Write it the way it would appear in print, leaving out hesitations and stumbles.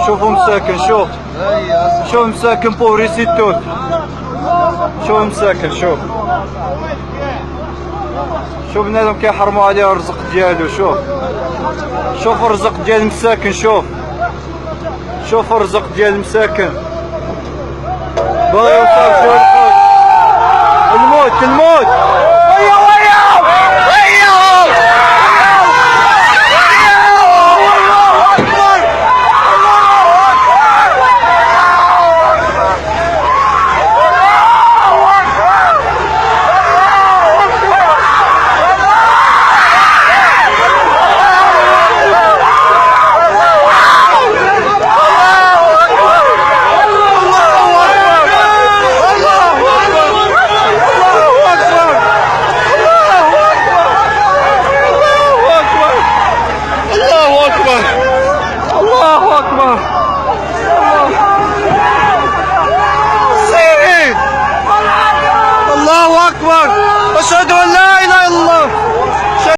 شوفوا مساكن، شوف مساكن بوريسيتوت، شوف مساكن، شوف بنادم كيحرموا عليه الرزق ديالو. شوف الرزق ديال المساكن، شوف الرزق ديال المساكن. باغي يوصل شو الموت